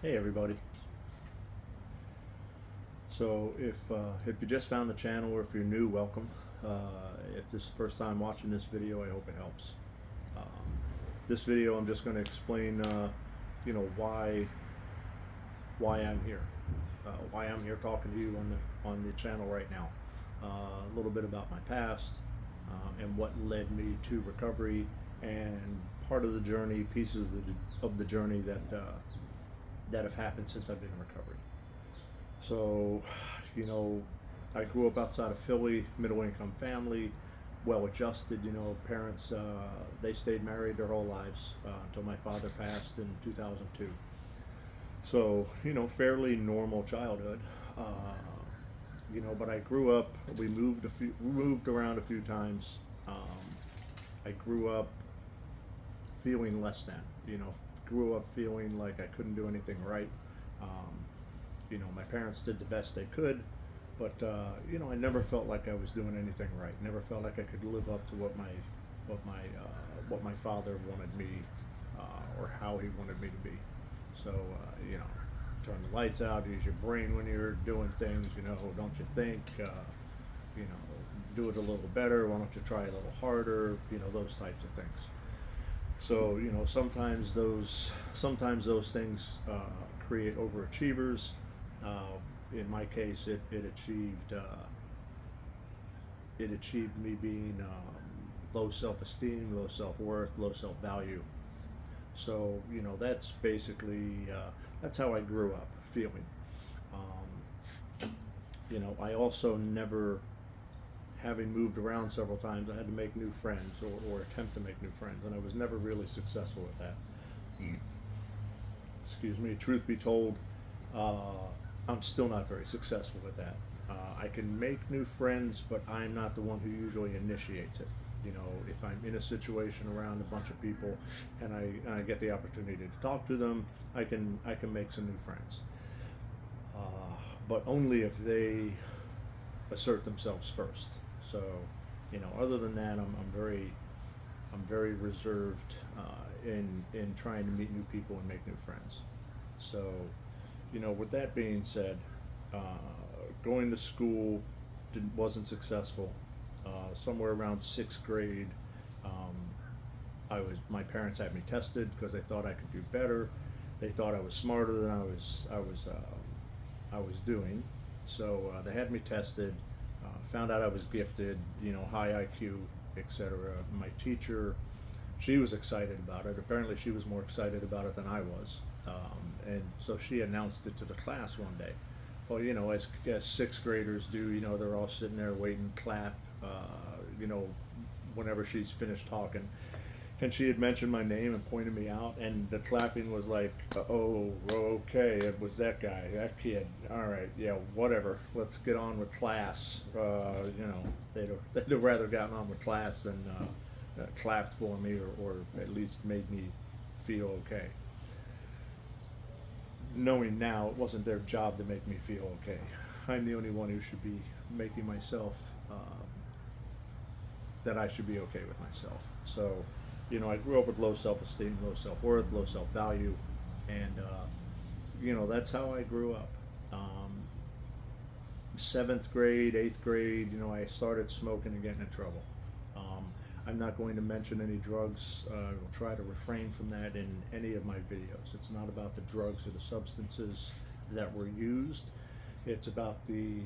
Hey everybody. So if you just found the channel or if you're new, welcome. If this is the first time watching this video, I hope it helps. This video I'm just going to explain why I'm here. Why I'm here talking to you on the channel right now. A little bit about my past and what led me to recovery, and part of the journey, pieces of the journey that have happened since I've been in recovery. So, I grew up outside of Philly, middle income family, well adjusted, parents, they stayed married their whole lives until my father passed in 2002. So, fairly normal childhood. But I grew up, we moved around a few times. I grew up feeling less than, grew up feeling like I couldn't do anything right. My parents did the best they could, but I never felt like I was doing anything right. Never felt like I could live up to what my father wanted me, or how he wanted me to be. So turn the lights out, use your brain when you're doing things. Don't you think? Do it a little better. Why don't you try a little harder? Those types of things. So sometimes those things create overachievers. In my case, it achieved me being low self-esteem, low self-worth, low self-value. So that's basically that's how I grew up feeling. I also never, having moved around several times, I had to make new friends, or attempt to make new friends, and I was never really successful with that. Excuse me. Truth be told, I'm still not very successful with that. I can make new friends, but I'm not the one who usually initiates it. If I'm in a situation around a bunch of people and I get the opportunity to talk to them, I can make some new friends. But only if they assert themselves first. So, other than that, I'm very reserved in trying to meet new people and make new friends. So, with that being said, going to school wasn't successful. Somewhere around sixth grade, my parents had me tested because they thought I could do better. They thought I was smarter than I was doing. So they had me tested. Found out I was gifted, high IQ, etc. My teacher, she was excited about it. Apparently, she was more excited about it than I was. And so she announced it to the class one day. Well, as sixth graders do, they're all sitting there waiting to clap, whenever she's finished talking. And she had mentioned my name and pointed me out, and the clapping was like, oh, okay, it was that guy, that kid. All right, yeah, whatever. Let's get on with class. They'd have rather gotten on with class than clapped for me, or at least made me feel okay. Knowing now, it wasn't their job to make me feel okay. I'm the only one who should be making myself, that I should be okay with myself. So, I grew up with low self-esteem, low self-worth, low self-value, and that's how I grew up. Seventh grade, eighth grade, I started smoking and getting in trouble. I'm not going to mention any drugs. I'll try to refrain from that in any of my videos. It's not about the drugs or the substances that were used. It's about the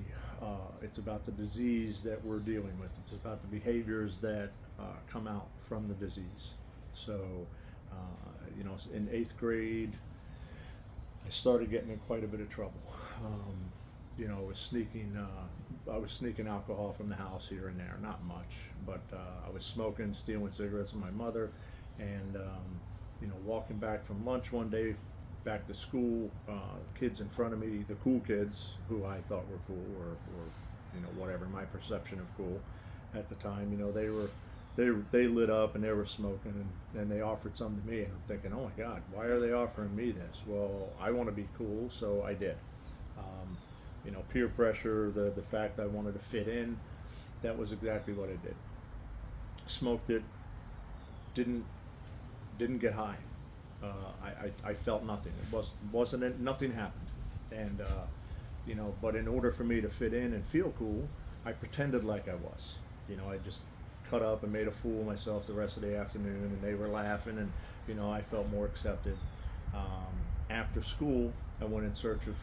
disease that we're dealing with. It's about the behaviors that come out from the disease. So, in eighth grade, I started getting in quite a bit of trouble. I was sneaking alcohol from the house here and there, not much, but I was smoking, stealing cigarettes from my mother, and walking back from lunch one day, back to school, kids in front of me, the cool kids who I thought were cool, or whatever, my perception of cool at the time, they lit up and they were smoking, and they offered some to me, and I'm thinking, oh my God, why are they offering me this? Well, I want to be cool, so I did. Peer pressure, the fact I wanted to fit in, that was exactly what I did. Smoked it, didn't get high. I felt nothing. Nothing happened, and but in order for me to fit in and feel cool, I pretended like I was. I just cut up and made a fool of myself the rest of the afternoon, and they were laughing, and I felt more accepted. After school, I went in search of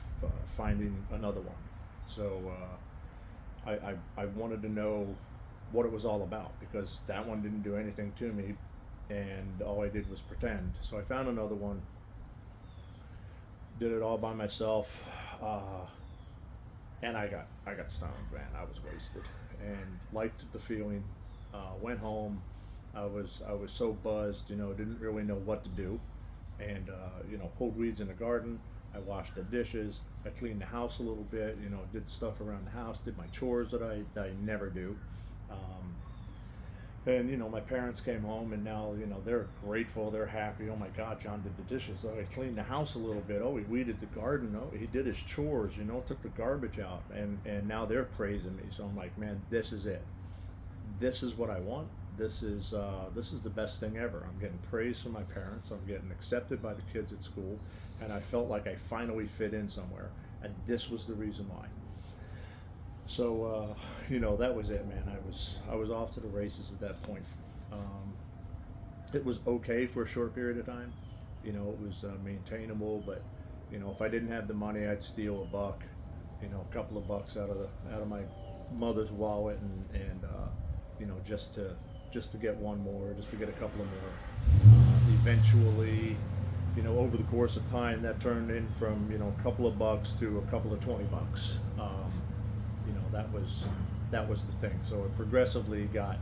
finding another one. So I wanted to know what it was all about, because that one didn't do anything to me, and all I did was pretend. So I found another one, did it all by myself, and I got stoned, man. I was wasted and liked the feeling. Went home. I was so buzzed, didn't really know what to do, and pulled weeds in the garden. I washed the dishes. I cleaned the house a little bit. Did stuff around the house. Did my chores that I never do. And my parents came home, and now they're grateful. They're happy. Oh my God, John did the dishes. Oh, he cleaned the house a little bit. Oh, he weeded the garden. Oh, he did his chores. Took the garbage out, and now they're praising me. So I'm like, man, this is it. This is what I want. This is the best thing ever. I'm getting praise from my parents. I'm getting accepted by the kids at school, and I felt like I finally fit in somewhere. And this was the reason why. So that was it, man. I was off to the races at that point. It was okay for a short period of time. It was maintainable, but if I didn't have the money, I'd steal a buck, a couple of bucks out of my mother's wallet, and just to get one more, just to get a couple of more. Eventually, over the course of time, that turned in from a couple of bucks to a couple of $20. That was the thing. So it progressively got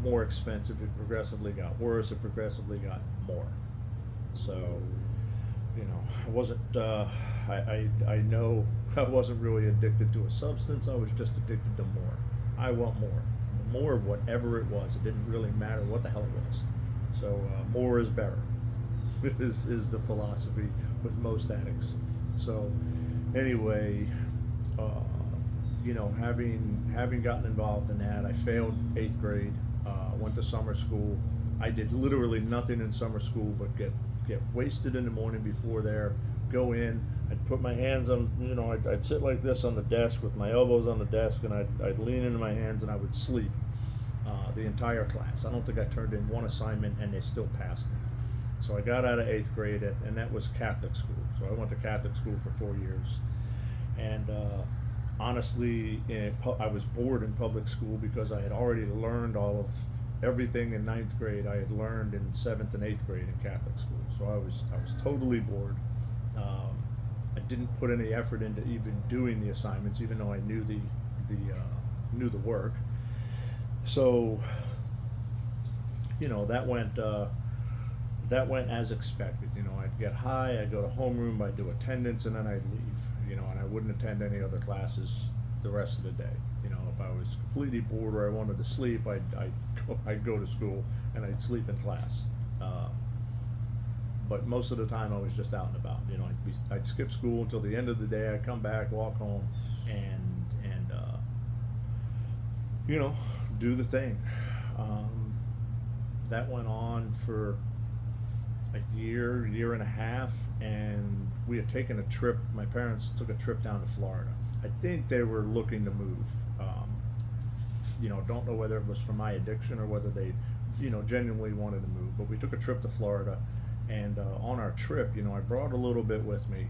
more expensive. It progressively got worse. It progressively got more. So I wasn't. I know I wasn't really addicted to a substance. I was just addicted to more. I want more of whatever it was. It didn't really matter what the hell it was. So more is better. is the philosophy with most addicts. So anyway. Having gotten involved in that, I failed 8th grade, went to summer school. I did literally nothing in summer school but get wasted in the morning before there, go in, I'd put my hands on, I'd sit like this on the desk with my elbows on the desk, and I'd lean into my hands, and I would sleep the entire class. I don't think I turned in one assignment, and they still passed me. So I got out of 8th grade, and that was Catholic school. So I went to Catholic school for 4 years. And honestly, I was bored in public school because I had already learned all of everything in 9th grade I had learned in 7th and 8th grade in Catholic school. So I was totally bored. I didn't put any effort into even doing the assignments, even though I knew the work. So that went as expected. I'd get high, I'd go to homeroom, I'd do attendance, and then I'd leave. And I wouldn't attend any other classes the rest of the day. If I was completely bored or I wanted to sleep, I'd go to school and I'd sleep in class. But most of the time I was just out and about. I'd skip school until the end of the day. I'd come back, walk home, and do the thing. That went on for a year and a half, and we had taken a trip. My parents took a trip down to Florida. I think they were looking to move. Don't know whether it was for my addiction or whether they, genuinely wanted to move. But we took a trip to Florida, and on our trip, I brought a little bit with me,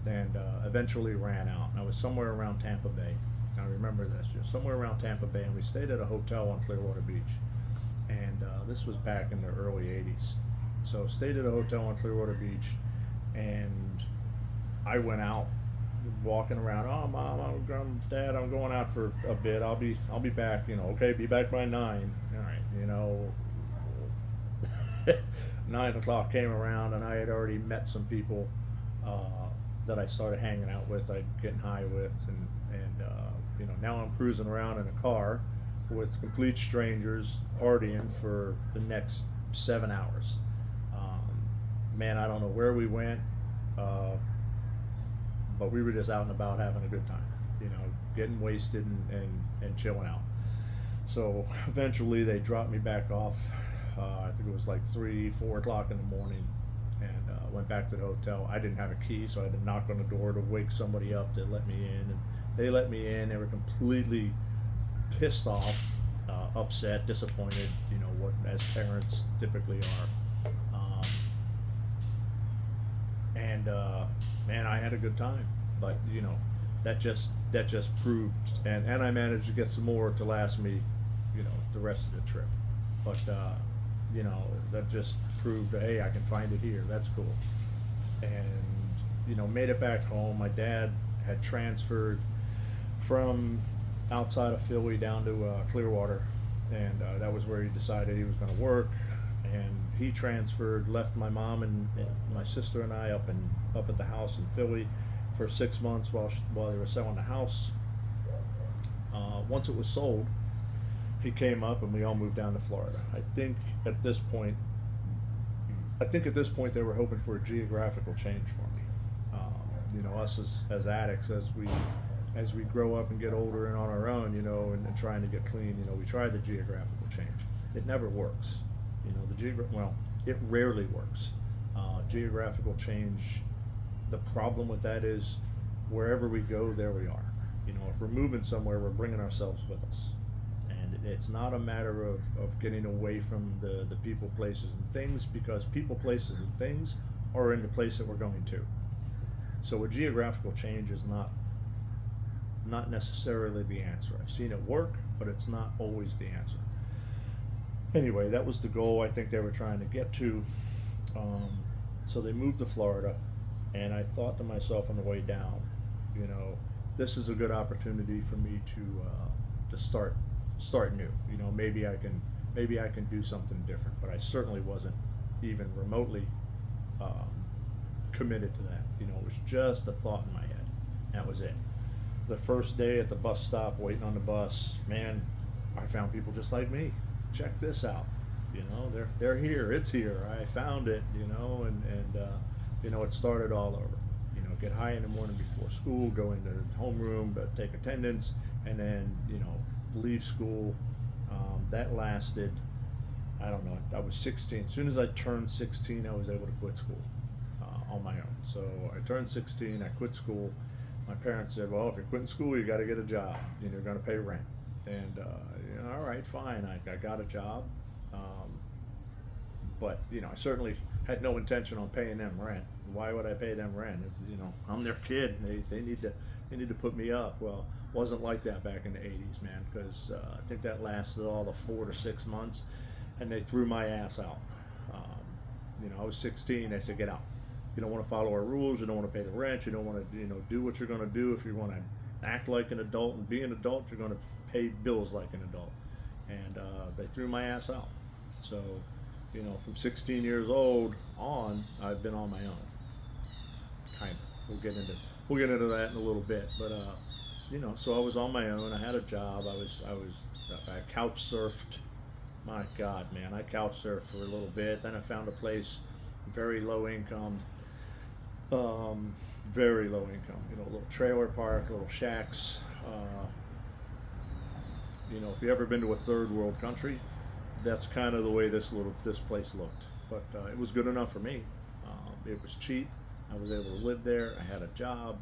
and eventually ran out. I was somewhere around Tampa Bay. I remember this, somewhere around Tampa Bay, and we stayed at a hotel on Clearwater Beach. And this was back in the early 80s. So stayed at a hotel on Clearwater Beach, and I went out, walking around. Oh, Mom, Dad, I'm going out for a bit. I'll be back. Okay, be back by 9. All right, 9 o'clock came around, and I had already met some people that I started hanging out with, I'd getting high with, and now I'm cruising around in a car with complete strangers partying for the next 7 hours. Man, I don't know where we went, but we were just out and about having a good time, getting wasted and chilling out. So eventually they dropped me back off. I think it was like 3-4 o'clock in the morning, and went back to the hotel. I didn't have a key, so I had to knock on the door to wake somebody up to let me in. And they let me in. They were completely pissed off, upset, disappointed. You know what, as parents typically are. And man, I had a good time. But you know, that just proved, and I managed to get some more to last me, you know, the rest of the trip. But you know, that just proved, hey, I can find it here. That's cool. And you know, made it back home. My dad had transferred from outside of Philly down to Clearwater, and that was where he decided he was going to work. And he transferred, left my mom and my sister and I up at the house in Philly for 6 months while they were selling the house. Once it was sold, he came up and we all moved down to Florida. I think at this point they were hoping for a geographical change for me. You know, us as addicts, as we grow up and get older and on our own, you know, and trying to get clean, you know, we try the geographical change. It never works. You know, it rarely works. Geographical change, the problem with that is wherever we go, there we are. You know, if we're moving somewhere, we're bringing ourselves with us. And it's not a matter of getting away from the people, places, and things, because people, places, and things are in the place that we're going to. So a geographical change is not necessarily the answer. I've seen it work, but it's not always the answer. Anyway, that was the goal I think they were trying to get to. So they moved to Florida, and I thought to myself on the way down, you know, this is a good opportunity for me to start new. You know, maybe I can do something different. But I certainly wasn't even remotely committed to that. You know, it was just a thought in my head. That was it. The first day at the bus stop, waiting on the bus, man, I found people just like me. Check this out. You know, they're here. It's here. I found it. You know, and you know, it started all over. You know, get high in the morning before school, go into the homeroom, take attendance, and then, you know, leave school. That lasted, I don't know, I was 16. As soon as I turned 16, I was able to quit school on my own. So I turned 16, I quit school. My parents said, well, if you're quitting school, you got to get a job. You know, you're going to pay rent. And, you know, all right, fine. I got a job. But, you know, I certainly had no intention on paying them rent. Why would I pay them rent? You know, I'm their kid. They need to put me up. Well, wasn't like that back in the 80s, man, because I think that lasted all the 4 to 6 months, and they threw my ass out. You know, I was 16. They said, get out. You don't want to follow our rules. You don't want to pay the rent. You don't want to, you know, do what you're going to do. If you want to act like an adult and be an adult, you're going to pay bills like an adult. And they threw my ass out. So, you know, from 16 years old on, I've been on my own. Kind of. We'll get into that in a little bit. But you know, so I was on my own. I had a job. I couch surfed. My God, man, I couch surfed for a little bit. Then I found a place, very low income. Very low income. You know, a little trailer park, little shacks. You know, if you've ever been to a third world country, that's kind of the way this place looked. But it was good enough for me. It was cheap. I was able to live there. I had a job,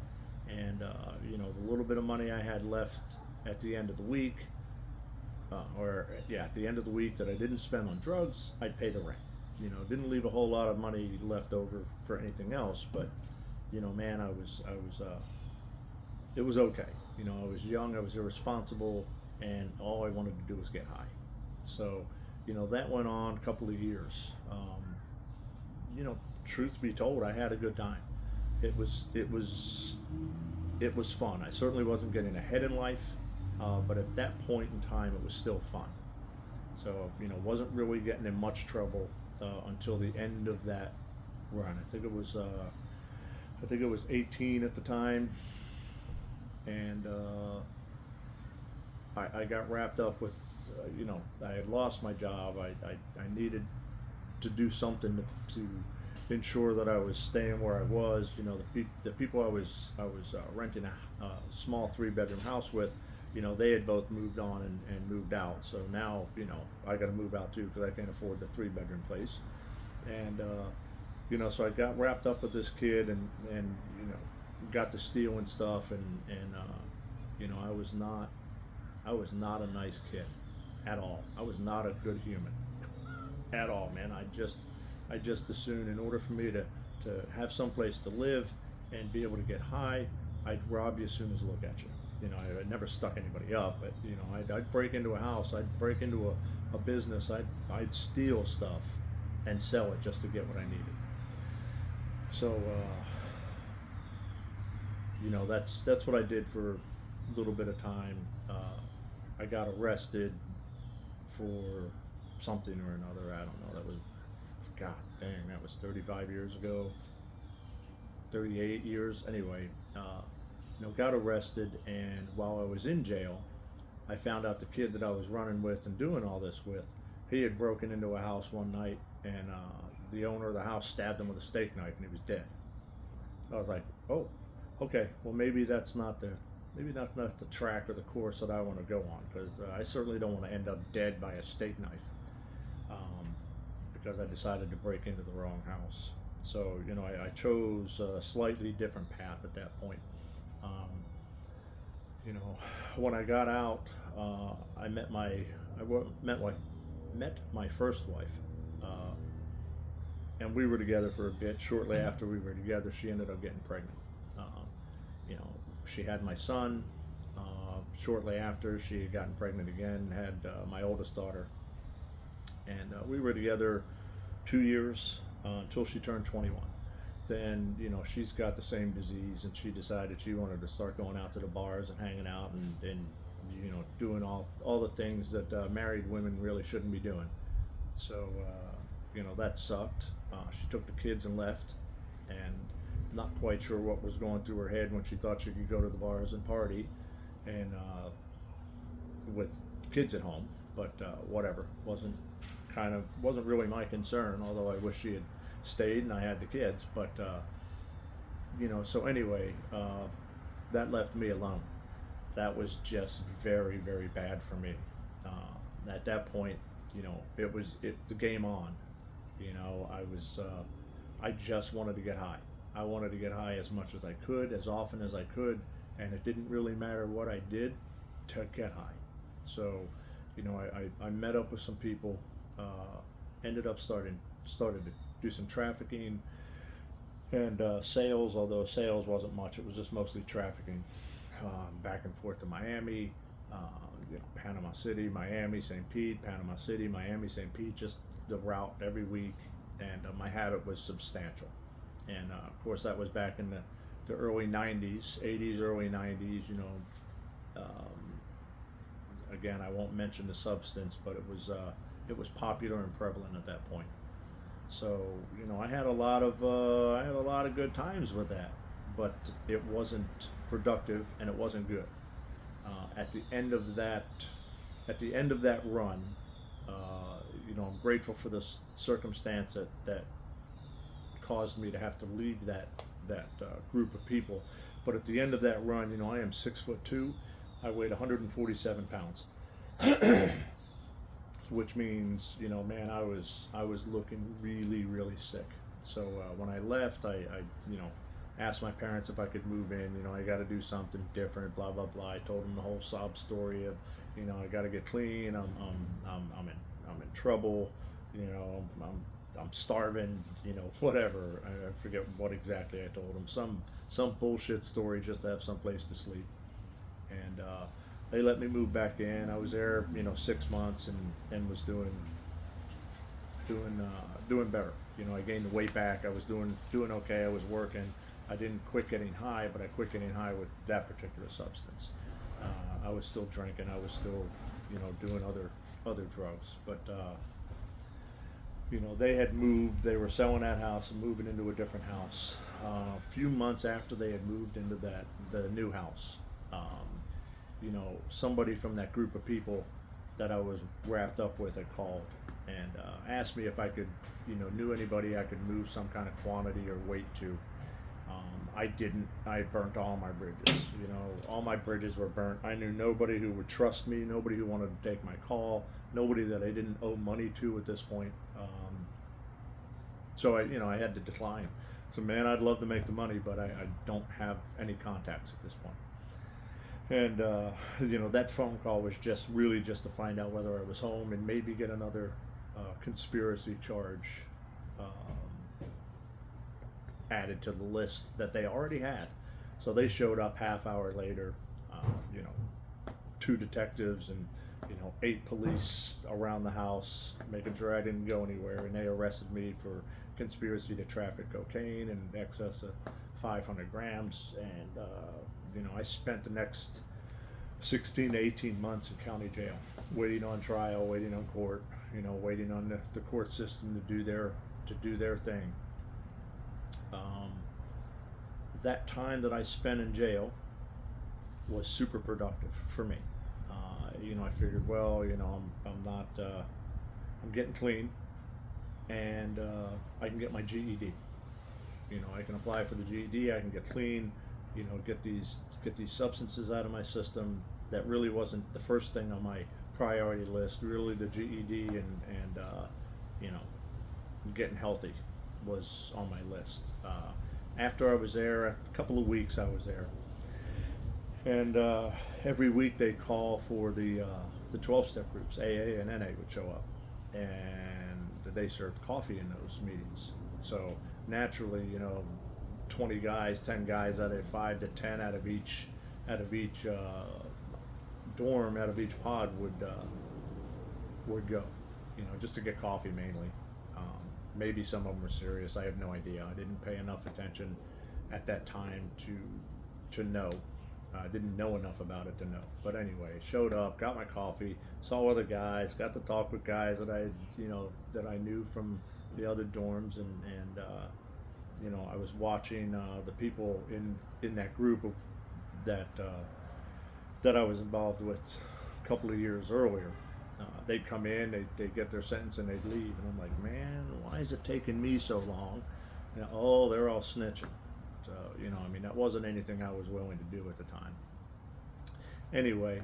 and you know, the little bit of money I had left at the end of the week, at the end of the week that I didn't spend on drugs, I'd pay the rent. You know, didn't leave a whole lot of money left over for anything else. But you know, man, it was okay. You know, I was young, I was irresponsible, and all I wanted to do was get high. So, you know, that went on a couple of years. You know, truth be told, I had a good time. It was fun. I certainly wasn't getting ahead in life, but at that point in time, it was still fun. So, you know, wasn't really getting in much trouble until the end of that run. I think it was 18 at the time, and I got wrapped up with, you know, I had lost my job. I needed to do something to ensure that I was staying where I was. You know, the people I was renting a small 3-bedroom house with, you know, they had both moved on and moved out. So now, you know, I got to move out too because I can't afford the 3-bedroom place. And So I got wrapped up with this kid, and got to stealing stuff, and I was not a nice kid at all. I was not a good human at all, man. I just assumed in order for me to have some place to live and be able to get high, I'd rob you as soon as I look at you. I never stuck anybody up, but I'd break into a house, I'd break into a business, I'd steal stuff and sell it just to get what I needed. So that's what I did for a little bit of time. I got arrested for something or another. I don't know. That was, God dang, that was 35 years ago. 38 years. Anyway, got arrested, and while I was in jail, I found out the kid that I was running with and doing all this with, he had broken into a house one night, and the owner of the house stabbed him with a steak knife, and he was dead. I was like, oh, okay, well maybe that's not the track or the course that I want to go on, because I certainly don't want to end up dead by a steak knife, because I decided to break into the wrong house. So I chose a slightly different path at that point. When I got out, I met my first wife, and we were together for a bit. Shortly after we were together, she ended up getting pregnant. She had my son. Shortly after, she had gotten pregnant again, had my oldest daughter, and we were together 2 years until she turned 21. Then she's got the same disease, and she decided she wanted to start going out to the bars and hanging out and doing all the things that married women really shouldn't be doing. So that sucked. She took the kids and left, and not quite sure what was going through her head when she thought she could go to the bars and party and with kids at home, but whatever, wasn't really my concern, although I wish she had stayed and I had the kids. But so anyway, that left me alone. That was just very, very bad for me. At that point, it was the game on. I just wanted to get high. I wanted to get high as much as I could, as often as I could, and it didn't really matter what I did to get high. So, I met up with some people, ended up started to do some trafficking and sales, although sales wasn't much. It was just mostly trafficking, back and forth to Miami, Panama City, Miami, St. Pete, Panama City, Miami, St. Pete, just the route every week, and my habit was substantial. And of course, that was back in the early 90s, 80s, early 90s. Again, I won't mention the substance, but it was popular and prevalent at that point. So I had a lot of good times with that, but it wasn't productive and it wasn't good. At the end of that run, I'm grateful for this circumstance that caused me to have to leave that group of people. But at the end of that run, I am 6'2". I weighed 147 pounds, which means man, I was looking really, really sick. So when I left, I asked my parents if I could move in. I got to do something different. Blah blah blah. I told them the whole sob story of I got to get clean. I'm in trouble. I'm starving, whatever. I forget what exactly I told them. Some bullshit story just to have some place to sleep. And they let me move back in. I was there, 6 months and was doing better. I gained the weight back. I was doing okay. I was working. I didn't quit getting high, but I quit getting high with that particular substance. I was still drinking. I was still, doing other drugs. But they had moved. They were selling that house and moving into a different house. A few months after they had moved into the new house, somebody from that group of people that I was wrapped up with had called and asked me if I could, knew anybody I could move some kind of quantity or weight to. I didn't. I burnt all my bridges. All my bridges were burnt. I knew nobody who would trust me, nobody who wanted to take my call, nobody that I didn't owe money to at this point. So I had to decline. So man, I'd love to make the money, but I don't have any contacts at this point. And that phone call was just really just to find out whether I was home and maybe get another conspiracy charge added to the list that they already had. So they showed up half hour later, you know, 2 detectives and 8 police around the house, making sure I didn't go anywhere, and they arrested me for conspiracy to traffic cocaine in excess of 500 grams. And I spent the next 16 to 18 months in county jail, waiting on trial, waiting on court, waiting on the court system to do their thing. That time that I spent in jail was super productive for me. I figured, well, I'm not, I'm getting clean, and I can get my GED. I can apply for the GED. I can get clean. Get these substances out of my system. That really wasn't the first thing on my priority list. Really, the GED and getting healthy was on my list. After I was there, a couple of weeks I was there, and every week they'd call for the 12-step groups. AA and NA would show up, and they served coffee in those meetings. So naturally, 20 guys, 10 guys out of 5 to 10 out of each dorm, out of each pod would go, just to get coffee mainly. Maybe some of them were serious. I have no idea. I didn't pay enough attention at that time to know. I didn't know enough about it to know. But anyway, showed up, got my coffee, saw other guys, got to talk with guys that I knew from the other dorms, and I was watching the people in that group that I was involved with a couple of years earlier. They'd come in, they'd get their sentence, and they'd leave. And I'm like, man, why is it taking me so long? Oh, they're all snitching. So, that wasn't anything I was willing to do at the time. Anyway,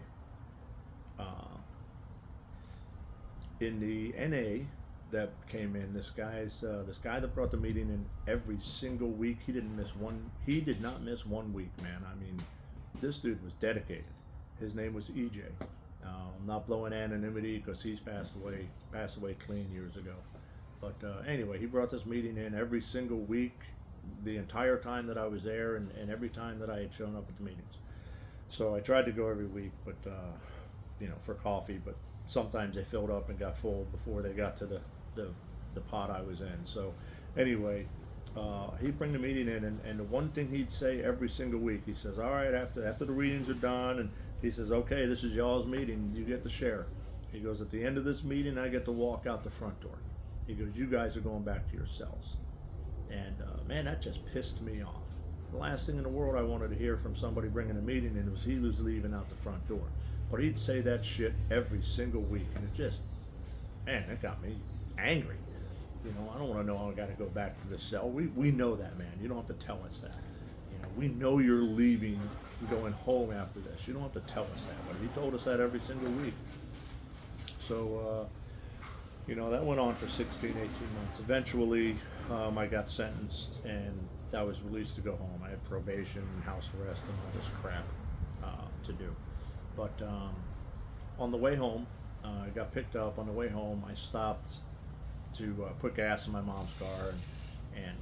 in the NA that came in, this guy that brought the meeting in every single week, he did not miss one week, man. This dude was dedicated. His name was EJ. I'm not blowing anonymity because he's passed away clean years ago. But anyway, he brought this meeting in every single week, the entire time that I was there, and every time that I had shown up at the meetings. So I tried to go every week, but for coffee. But sometimes they filled up and got full before they got to the pot I was in. So anyway, he'd bring the meeting in, and the one thing he'd say every single week, he says, all right, after the readings are done, and he says, okay, this is y'all's meeting, you get to share. He goes, at the end of this meeting, I get to walk out the front door. He goes, you guys are going back to your cells. And man, that just pissed me off. The last thing in the world I wanted to hear from somebody bringing a meeting in was he was leaving out the front door. But he'd say that shit every single week, and it got me angry. I don't want to know I got to go back to the cell. We know that, man. You don't have to tell us that. We know you're leaving, going home after this. You don't have to tell us that, but he told us that every single week. So, that went on for 16, 18 months. Eventually, I got sentenced, and I was released to go home. I had probation, house arrest, and all this crap to do. But on the way home, I got picked up. On the way home, I stopped to put gas in my mom's car, and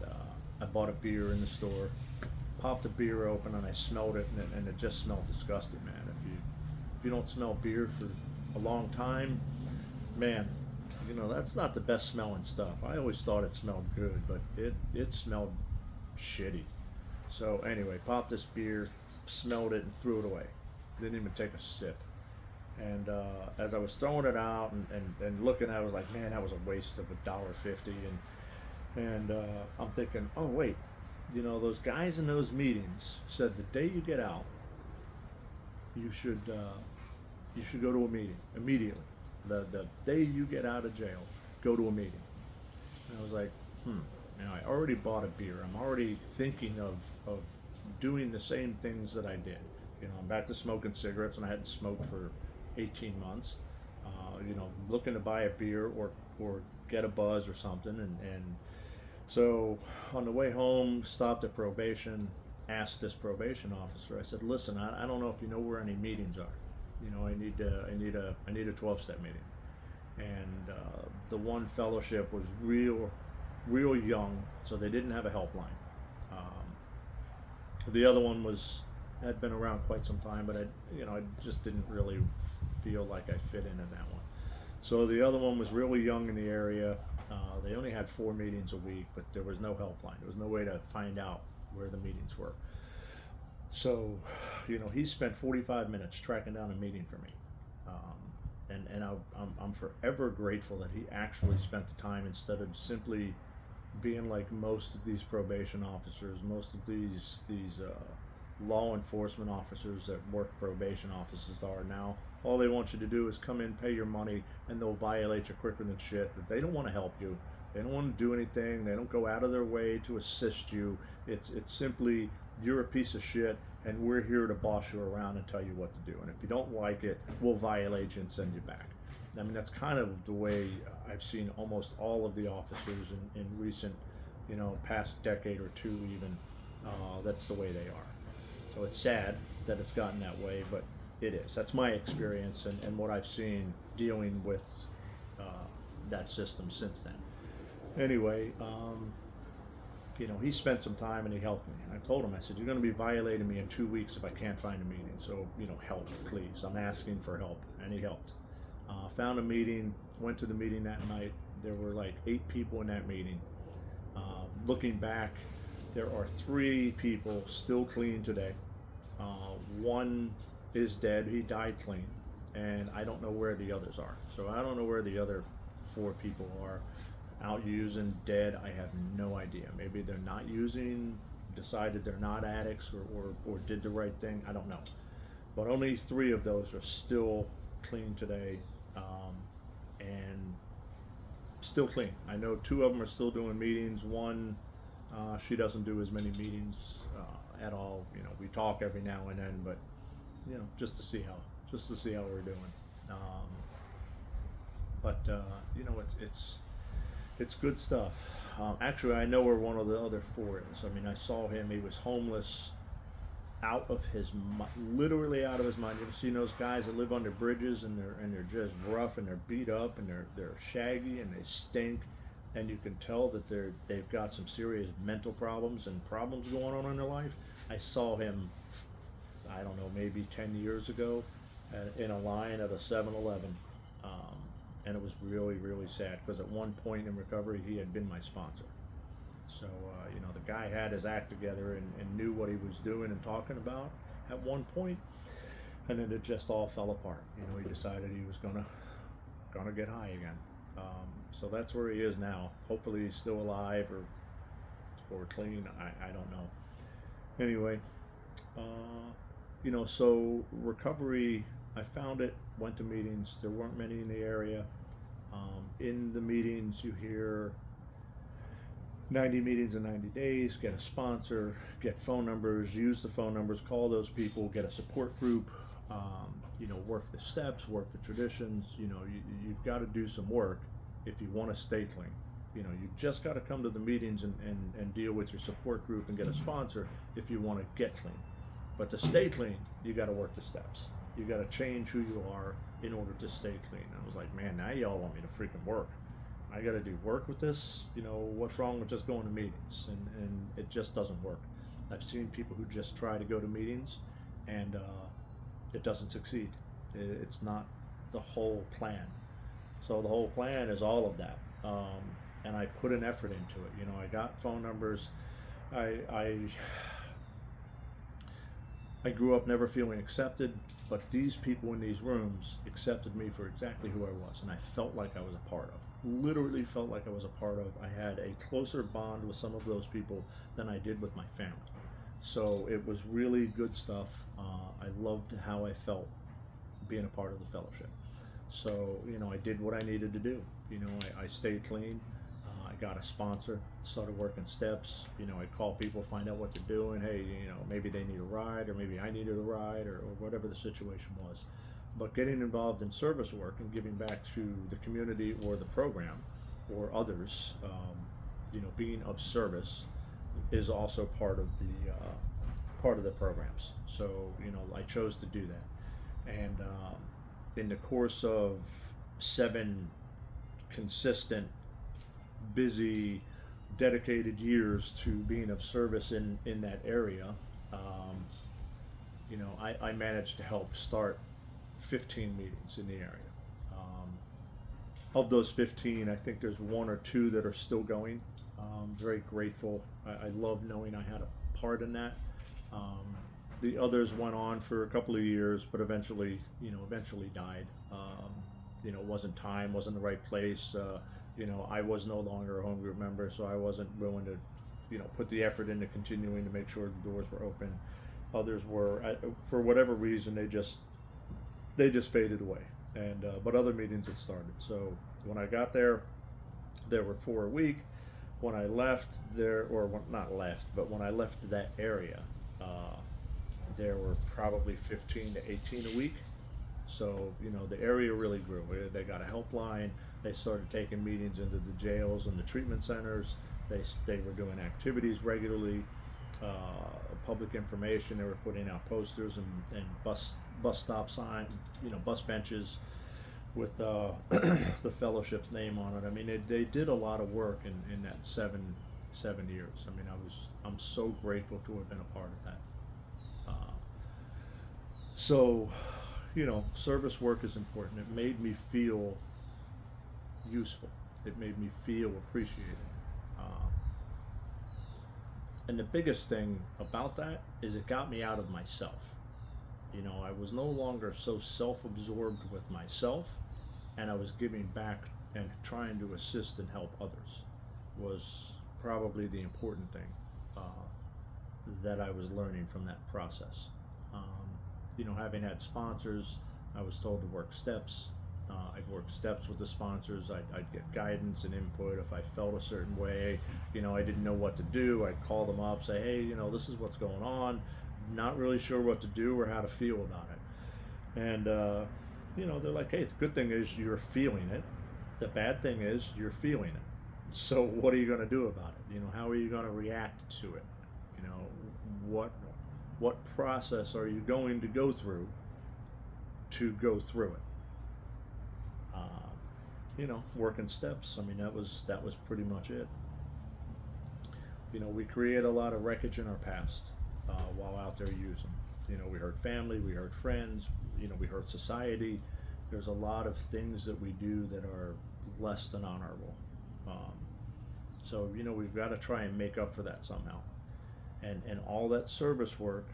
I bought a beer in the store. Popped the beer open, and I smelled it, and it just smelled disgusting, man. If you don't smell beer for a long time, man, that's not the best smelling stuff. I always thought it smelled good, but it smelled shitty. So anyway, popped this beer, smelled it, and threw it away. Didn't even take a sip. And as I was throwing it out and looking at it, I was like, man, that was a waste of $1.50. And I'm thinking, oh wait, those guys in those meetings said the day you get out, you should go to a meeting immediately. The day you get out of jail, go to a meeting. And I was like, I already bought a beer. I'm already thinking of doing the same things that I did. I'm back to smoking cigarettes, and I hadn't smoked for 18 months. Looking to buy a beer or get a buzz or something, and So on the way home, stopped at probation, asked this probation officer. I said, "Listen, I don't know if you know where any meetings are. You know, I need a 12-step meeting." And the one fellowship was real young, so they didn't have a helpline. The other one had been around quite some time, but I just didn't really feel like I fit into that one. So the other one was really young in the area. They only had 4 meetings a week, but there was no helpline. There was no way to find out where the meetings were. So, he spent 45 minutes tracking down a meeting for me. And I'm forever grateful that he actually spent the time instead of simply being like most of these probation officers, most of these law enforcement officers that work probation offices are now. All they want you to do is come in, pay your money, and they'll violate you quicker than shit. That they don't want to help you. They don't want to do anything. They don't go out of their way to assist you. It's simply, you're a piece of shit, and we're here to boss you around and tell you what to do. And if you don't like it, we'll violate you and send you back. I mean, that's kind of the way I've seen almost all of the officers in recent, past decade or two even. That's the way they are. So it's sad that it's gotten that way, but it is. That's my experience and what I've seen dealing with that system since then. Anyway, he spent some time and he helped me. And I told him, I said, "You're going to be violating me in 2 weeks if I can't find a meeting. So, help, please. I'm asking for help." And he helped. Found a meeting, went to the meeting that night. There were like 8 people in that meeting. Looking back, there are 3 people still clean today. One is dead. He died clean. And I don't know where the others are. So I don't know where the other 4 people are. Out using, dead, I have no idea. Maybe they're not using, decided they're not addicts, or did the right thing. I don't know. But only 3 of those are still clean today, and still clean. I know 2 of them are still doing meetings. One, she doesn't do as many meetings at all. We talk every now and then, but just to see how we're doing. It's good stuff. Actually, I know where one of the other 4 is. I mean, I saw him. He was homeless, literally out of his mind. You ever seen those guys that live under bridges and they're just rough and they're beat up and they're shaggy and they stink, and you can tell that they've got some serious mental problems and problems going on in their life. I saw him, I don't know, maybe 10 years ago, in a line at a 7-Eleven. And it was really, really sad because at one point in recovery, he had been my sponsor. So, the guy had his act together and knew what he was doing and talking about at one point, and then it just all fell apart. He decided he was gonna get high again. So that's where he is now. Hopefully he's still alive or clean. I don't know. Anyway, so recovery, I found it, went to meetings. There weren't many in the area. In the meetings, you hear 90 meetings in 90 days, get a sponsor, get phone numbers, use the phone numbers, call those people, get a support group, work the steps, work the traditions. You've got to do some work if you want to stay clean. You just got to come to the meetings and deal with your support group and get a sponsor if you want to get clean. But to stay clean, you got to work the steps. You got to change who you are in order to stay clean. I was like, man, now y'all want me to freaking work. I got to do work with this. What's wrong with just going to meetings? And it just doesn't work. I've seen people who just try to go to meetings and it doesn't succeed. It's not the whole plan. So the whole plan is all of that. And I put an effort into it. I got phone numbers. I grew up never feeling accepted, but these people in these rooms accepted me for exactly who I was, and I felt like I was a part of. Literally felt like I was a part of. I had a closer bond with some of those people than I did with my family. So it was really good stuff. I loved how I felt being a part of the fellowship. So, I did what I needed to do. I stayed clean. I got a sponsor, started working steps. I'd call people, find out what they're doing. Hey, maybe they need a ride, or maybe I needed a ride, or whatever the situation was. But getting involved in service work and giving back to the community or the program or others, being of service is also part of the programs. So I chose to do that, and in the course of 7 consistent, busy, dedicated years to being of service in that area, I managed to help start 15 meetings in the area. Of those 15, I think there's 1 or 2 that are still going. Very grateful. I love knowing I had a part in that. The others went on for a couple of years, but eventually died. Wasn't time, wasn't the right place. I was no longer a home group member, so I wasn't willing to, put the effort into continuing to make sure the doors were open. Others were, for whatever reason, they just faded away. And but other meetings had started. So when I got there were 4 a week. When I left not left, but when I left that area, there were probably 15 to 18 a week. So the area really grew. They got a helpline. They started taking meetings into the jails and the treatment centers. They were doing activities regularly, public information. They were putting out posters and bus stop sign, bus benches with the fellowship's name on it. I mean, they did a lot of work in that seven years. I mean, I'm so grateful to have been a part of that. So, service work is important. It made me feel useful. It made me feel appreciated. And the biggest thing about that is it got me out of myself. I was no longer so self-absorbed with myself, and I was giving back and trying to assist and help others was probably the important thing that I was learning from that process. Having had sponsors, I was told to work steps. I'd work steps with the sponsors. I'd get guidance and input if I felt a certain way. I didn't know what to do. I'd call them up, say, hey, this is what's going on. Not really sure what to do or how to feel about it. And, they're like, hey, the good thing is you're feeling it. The bad thing is you're feeling it. So what are you going to do about it? How are you going to react to it? What process are you going to go through it? Working steps. I mean, that was pretty much it. We create a lot of wreckage in our past while out there using. We hurt family, we hurt friends, we hurt society. There's a lot of things that we do that are less than honorable. So we've got to try and make up for that somehow. And all that service work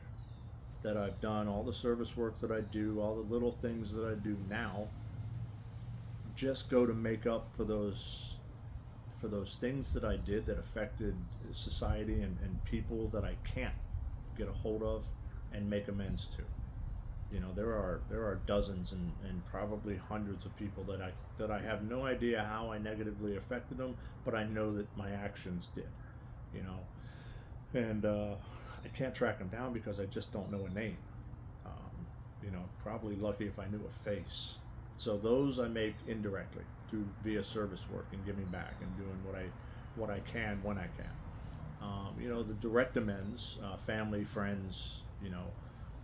that I've done, all the service work that I do, all the little things that I do now, just go to make up for those things that I did that affected society and people that I can't get a hold of and make amends to. There are dozens and probably hundreds of people that I have no idea how I negatively affected them, but I know that my actions did. And I can't track them down because I just don't know a name. Probably lucky if I knew a face. So those I make indirectly via service work and giving back and doing what I can when I can. The direct amends, family, friends,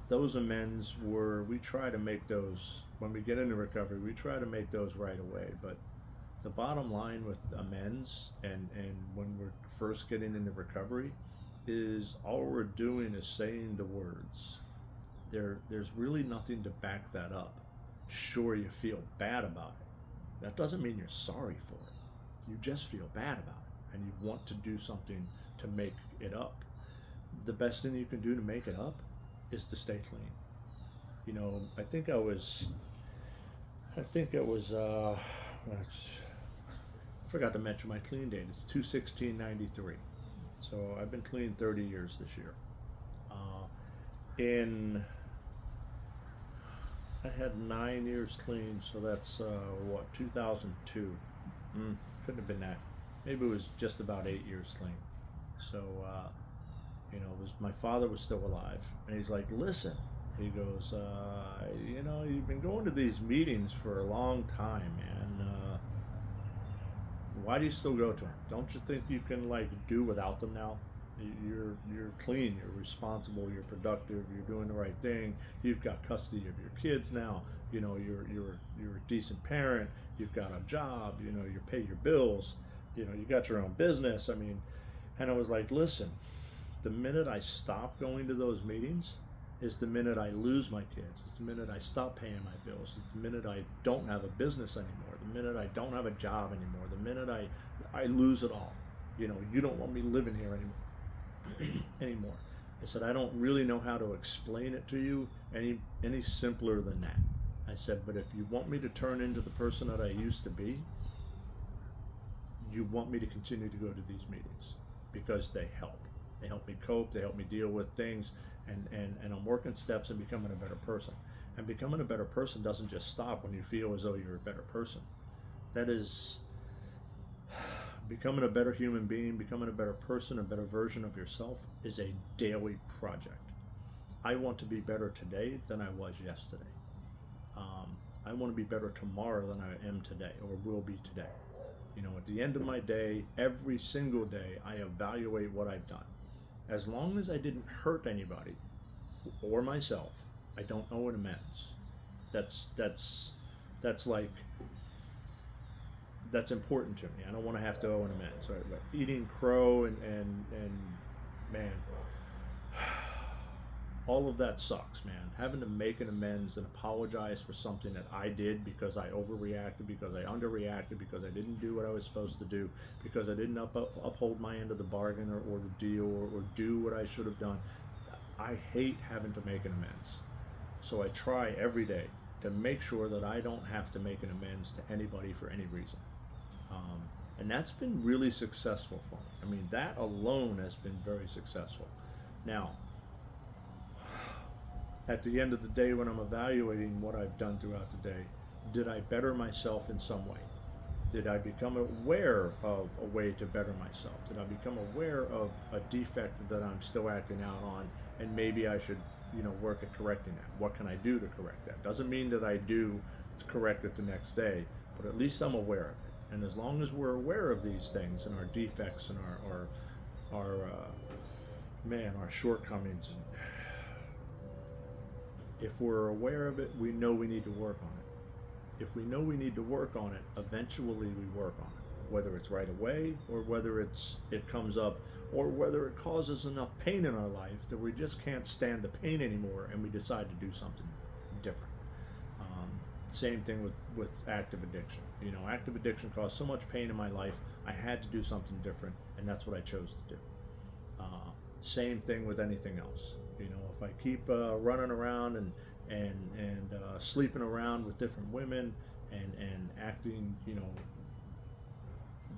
those amends we try to make those when we get into recovery. We try to make those right away. But the bottom line with amends and when we're first getting into recovery is all we're doing is saying the words. There's really nothing to back that up. Sure, you feel bad about it. That doesn't mean you're sorry for it. You just feel bad about it, and you want to do something to make it up. The best thing you can do to make it up is to stay clean. I think it was I forgot to mention my clean date. It's 2/16/93. So I've been clean 30 years this year. I had 9 years clean, so that's 2002. Couldn't have been that. Maybe it was just about 8 years clean. So it was my father was still alive, and he's like, listen. He goes, you've been going to these meetings for a long time, man. Why do you still go to them? Don't you think you can like do without them now? You're clean, you're responsible, you're productive, you're doing the right thing. You've got custody of your kids now. You know, you're a decent parent. You've got a job. You know, you pay your bills. You know, you got your own business. I mean, and I was like, listen, the minute I stop going to those meetings is the minute I lose my kids. It's the minute I stop paying my bills. It's the minute I don't have a business anymore. The minute I don't have a job anymore. The minute I lose it all. You know, you don't want me living here anymore. I said, I don't really know how to explain it to you any simpler than that. I said, but if you want me to turn into the person that I used to be, you want me to continue to go to these meetings because they help. They help me cope. They help me deal with things, and I'm working steps and becoming a better person. And becoming a better person doesn't just stop when you feel as though you're a better person. That is becoming a better human being, becoming a better person, a better version of yourself is a daily project. I want to be better today than I was yesterday. I want to be better tomorrow than I am today or will be today. You know, at the end of my day, every single day, I evaluate what I've done. As long as I didn't hurt anybody or myself, I don't owe an amends. That's important to me. I don't want to have to owe an amends. Right? But eating crow and man, all of that sucks, man. Having to make an amends and apologize for something that I did because I overreacted, because I underreacted, because I didn't do what I was supposed to do, because I didn't uphold my end of the bargain or the deal or do what I should have done. I hate having to make an amends. So I try every day to make sure that I don't have to make an amends to anybody for any reason. And that's been really successful for me. I mean, that alone has been very successful. Now, at the end of the day, when I'm evaluating what I've done throughout the day, did I better myself in some way? Did I become aware of a way to better myself? Did I become aware of a defect that I'm still acting out on, and maybe I should, you know, work at correcting that? What can I do to correct that? Doesn't mean that I do correct it the next day, but at least I'm aware of it. And as long as we're aware of these things and our defects and our shortcomings, if we're aware of it, we know we need to work on it. If we know we need to work on it, eventually we work on it. Whether it's right away or whether it comes up or whether it causes enough pain in our life that we just can't stand the pain anymore and we decide to do something different. Same thing with active addiction. You know, active addiction caused so much pain in my life, I had to do something different, and that's what I chose to do. Same thing with anything else. You know, if I keep running around and sleeping around with different women and acting, you know,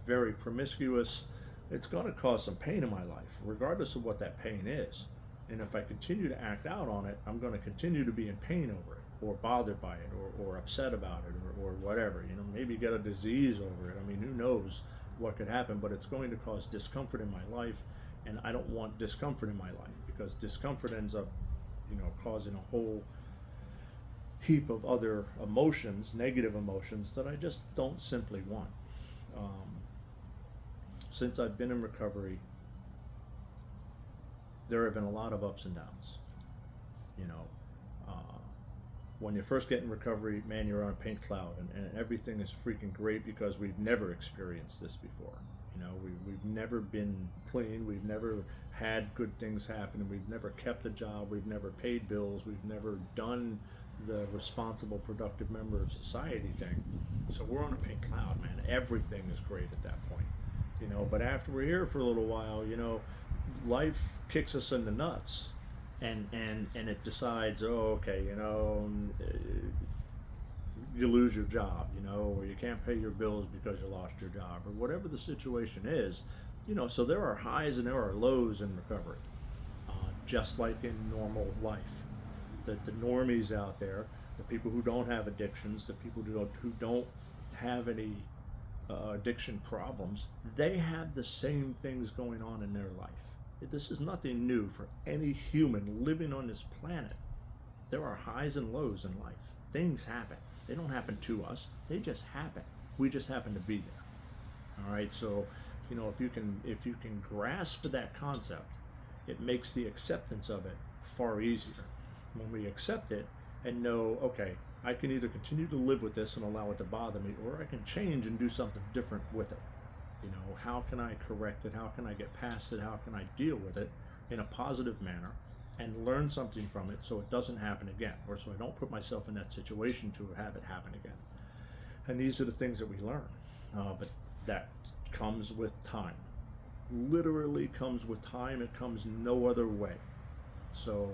very promiscuous, it's going to cause some pain in my life, regardless of what that pain is. And if I continue to act out on it, I'm going to continue to be in pain over it, or bothered by it, or upset about it, or whatever. You know, maybe get a disease over it. I mean, who knows what could happen, but it's going to cause discomfort in my life, and I don't want discomfort in my life, because discomfort ends up, you know, causing a whole heap of other emotions, negative emotions, that I just don't simply want. Since I've been in recovery, there have been a lot of ups and downs. You know, when you first get in recovery, man, you're on a pink cloud, and everything is freaking great because we've never experienced this before. You know, we've never been clean, we've never had good things happen, we've never kept a job, we've never paid bills, we've never done the responsible, productive member of society thing. So we're on a pink cloud, man. Everything is great at that point. You know, but after we're here for a little while, you know, life kicks us in the nuts, and it decides, oh, okay, you know, you lose your job, you know, or you can't pay your bills because you lost your job, or whatever the situation is, you know. So there are highs and there are lows in recovery, just like in normal life. The normies out there, the people who don't have addictions, the people who don't have any addiction problems, they have the same things going on in their life. This is nothing new for any human living on this planet. There are highs and lows in life. Things happen. They don't happen to us. They just happen. We just happen to be there. All right, so if you can grasp that concept, it makes the acceptance of it far easier. When we accept it and know, okay, I can either continue to live with this and allow it to bother me, or I can change and do something different with it. How can I correct it? How can I get past it? How can I deal with it in a positive manner and learn something from it so it doesn't happen again, or so I don't put myself in that situation to have it happen again? And these are the things that we learn. But that comes with time. Literally comes with time. It comes no other way. So,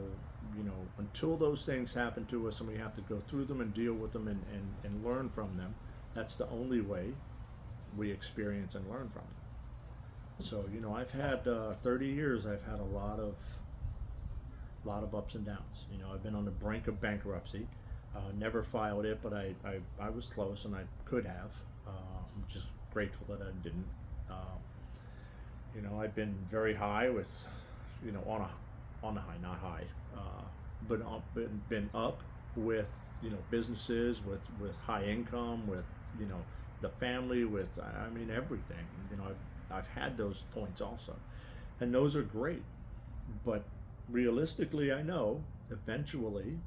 until those things happen to us and we have to go through them and deal with them and learn from them, that's the only way we experience and learn from it. So, I've had 30 years, I've had a lot of ups and downs. I've been on the brink of bankruptcy. Never filed it, but I was close and I could have. I'm just grateful that I didn't. I've been very high with, on a high, not high, but been up with, businesses, with high income, with, the family, with, everything. I've had those points also, and those are great. But realistically, I know eventually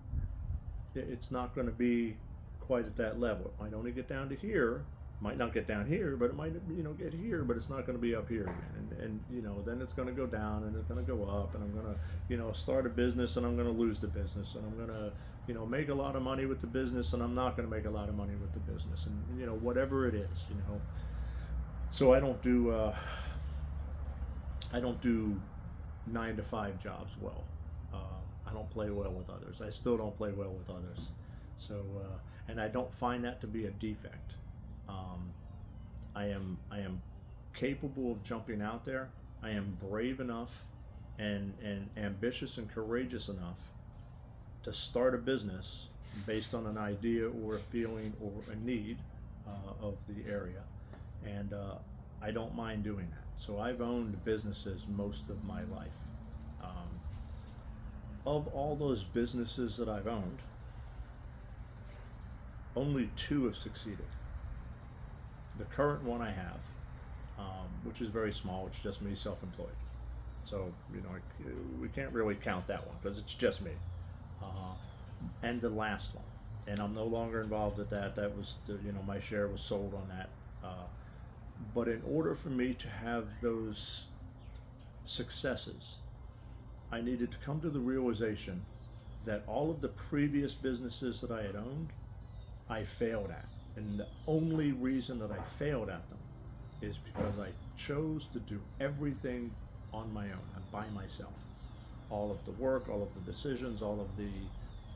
it's not going to be quite at that level. It might only get down to here. Might not get down here, but it might get here, but it's not going to be up here again. And then it's going to go down and it's going to go up, and I'm going to start a business and I'm going to lose the business, and I'm going to make a lot of money with the business and I'm not going to make a lot of money with the business, and whatever it is. So I don't do 9 to 5 jobs well. I don't play well with others. I still don't play well with others. So and I don't find that to be a defect. I am capable of jumping out there. I am brave enough and ambitious and courageous enough to start a business based on an idea or a feeling or a need of the area, and I don't mind doing that. So I've owned businesses most of my life. Of all those businesses that I've owned, only 2 have succeeded. The current one I have, which is very small, which is just me, self-employed. So we can't really count that one because it's just me. And the last one, and I'm no longer involved with that. That was my share was sold on that. But in order for me to have those successes, I needed to come to the realization that all of the previous businesses that I had owned, I failed at. And the only reason that I failed at them is because I chose to do everything on my own and by myself. All of the work, all of the decisions, all of the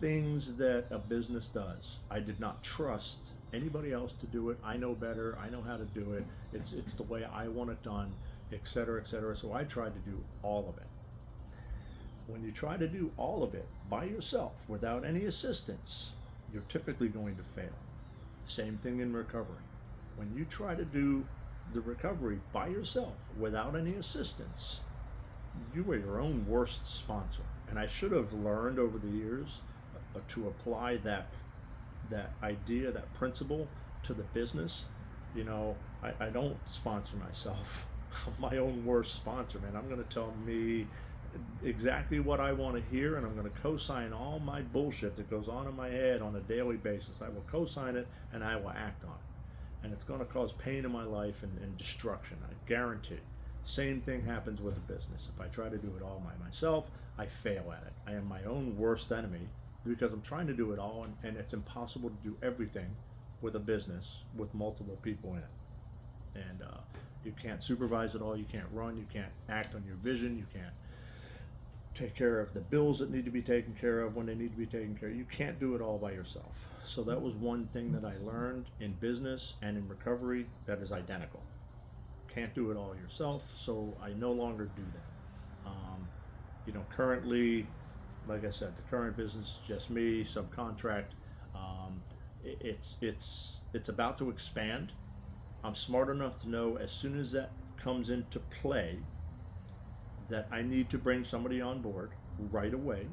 things that a business does. I did not trust anybody else to do it. I know better. I know how to do it. It's the way I want it done, etc., etc. So I tried to do all of it. When you try to do all of it by yourself without any assistance, you're typically going to fail. Same thing in recovery. When you try to do the recovery by yourself without any assistance, you are your own worst sponsor. And I should have learned over the years to apply that idea, that principle to the business. I don't sponsor myself. I'm my own worst sponsor, man. I'm going to tell me exactly what I want to hear, and I'm going to co-sign all my bullshit that goes on in my head on a daily basis. I will co-sign it and I will act on it, and it's going to cause pain in my life and destruction, I guarantee. Same thing happens with a business. If I try to do it all by myself, I fail at it. I am my own worst enemy because I'm trying to do it all, and it's impossible to do everything with a business with multiple people in it. And you can't supervise it all. You can't run. You can't act on your vision. You can't take care of the bills that need to be taken care of when they need to be taken care of. You can't do it all by yourself. So that was one thing that I learned in business and in recovery that is identical. Can't do it all yourself, so I no longer do that. Currently, like I said, the current business is just me, subcontract. It's about to expand. I'm smart enough to know as soon as that comes into play that I need to bring somebody on board right away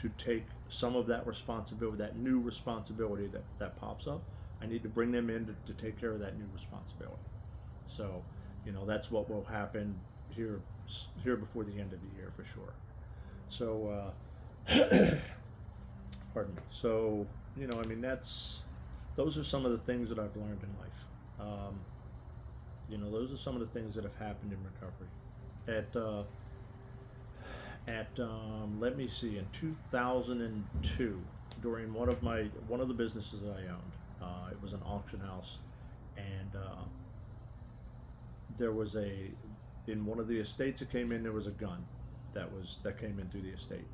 to take some of that responsibility, that new responsibility that pops up. I need to bring them in to take care of that new responsibility. So, that's what will happen here here before the end of the year for sure. So, pardon me. So, I mean, those are some of the things that I've learned in life. Those are some of the things that have happened in recovery. Let me see, in 2002, during one of the businesses that I owned, it was an auction house, and there was in one of the estates that came in, there was a gun that came in through the estate.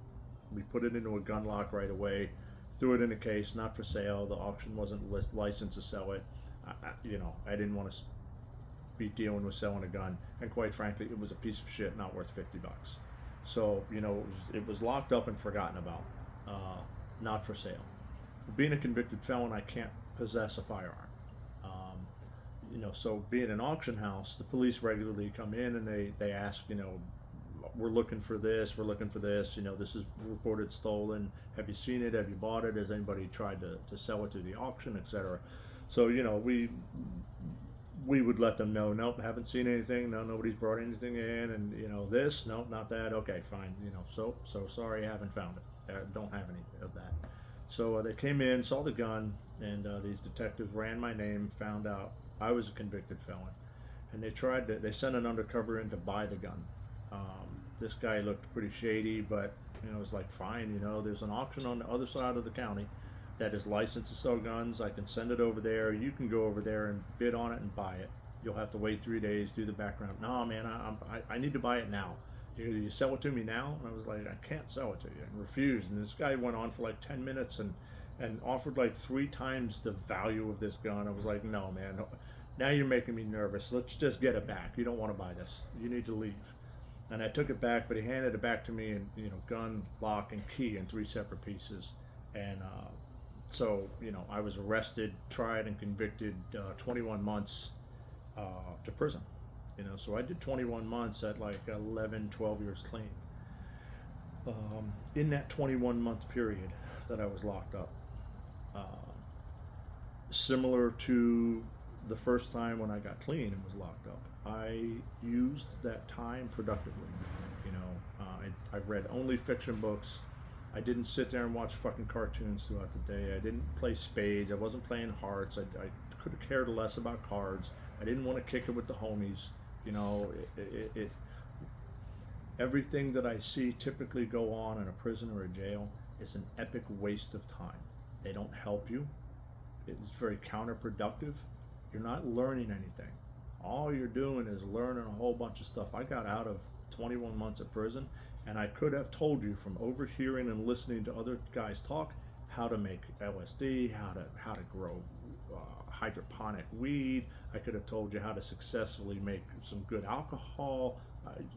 We put it into a gun lock right away, threw it in a case, not for sale. The auction wasn't licensed to sell it. I didn't want to be dealing with selling a gun, and quite frankly, it was a piece of shit, not worth $50. So it was locked up and forgotten about, not for sale. Being a convicted felon, I can't possess a firearm. So being an auction house, the police regularly come in and they ask, we're looking for this, we're looking for this, this is reported stolen. Have you seen it? Have you bought it? Has anybody tried to sell it through the auction, etc.? So, we would let them know, nope, haven't seen anything, no, nobody's brought anything in, and this, nope, not that, okay, fine, so sorry, haven't found it, don't have any of that. So they came in, saw the gun, and these detectives ran my name, found out I was a convicted felon, and they sent an undercover in to buy the gun. This guy looked pretty shady, but it was like, fine, there's an auction on the other side of the county that is licensed to sell guns. I can send it over there. You can go over there and bid on it and buy it. You'll have to wait 3 days, do the background. No, man, I need to buy it now. You sell it to me now? And I was like, I can't sell it to you, and refused. And this guy went on for like 10 minutes and offered like 3 times the value of this gun. I was like, no, man, no. Now you're making me nervous. Let's just get it back. You don't want to buy this. You need to leave. And I took it back, but he handed it back to me in, gun, lock, and key in 3 separate pieces. And so, I was arrested, tried, and convicted 21 months to prison. So I did 21 months at like 11, 12 years clean. In that 21-month period that I was locked up, similar to the first time when I got clean and was locked up, I used that time productively. I read only fiction books. I didn't sit there and watch fucking cartoons throughout the day. I didn't play spades. I wasn't playing hearts. I could have cared less about cards. I didn't want to kick it with the homies. Everything that I see typically go on in a prison or a jail is an epic waste of time. They don't help you. It's very counterproductive. You're not learning anything. All you're doing is learning a whole bunch of stuff. I got out of 21 months of prison, and I could have told you from overhearing and listening to other guys talk how to make LSD, how to grow hydroponic weed. I could have told you how to successfully make some good alcohol,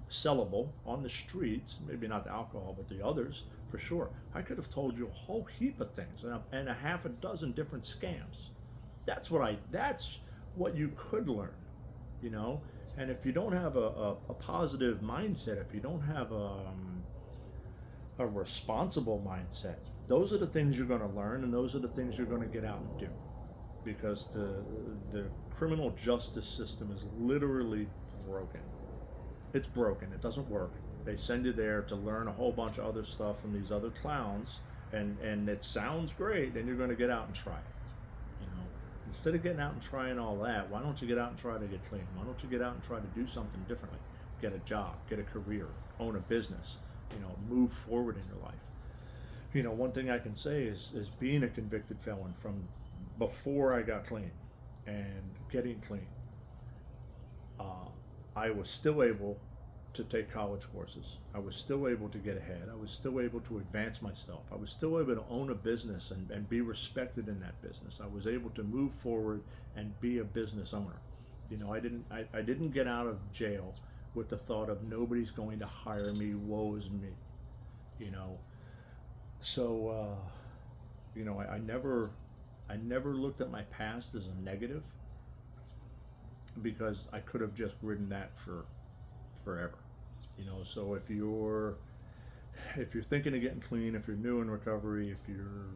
sellable on the streets. Maybe not the alcohol, but the others for sure. I could have told you a whole heap of things and a half a dozen different scams. That's what you could learn, And if you don't have a positive mindset, if you don't have a responsible mindset, those are the things you're going to learn, and those are the things you're going to get out and do. Because the criminal justice system is literally broken. It's broken. It doesn't work. They send you there to learn a whole bunch of other stuff from these other clowns, and it sounds great, and you're going to get out and try it. Instead of getting out and trying all that, why don't you get out and try to get clean? Why don't you get out and try to do something differently? Get a job, get a career, own a business, move forward in your life. One thing I can say is being a convicted felon from before I got clean and getting clean, I was still able to take college courses. I was still able to get ahead. I was still able to advance myself. I was still able to own a business and be respected in that business. I was able to move forward and be a business owner. I didn't get out of jail with the thought of nobody's going to hire me, woe is me. So I never looked at my past as a negative, because I could have just ridden that for forever. So if you're thinking of getting clean, if you're new in recovery, if you're,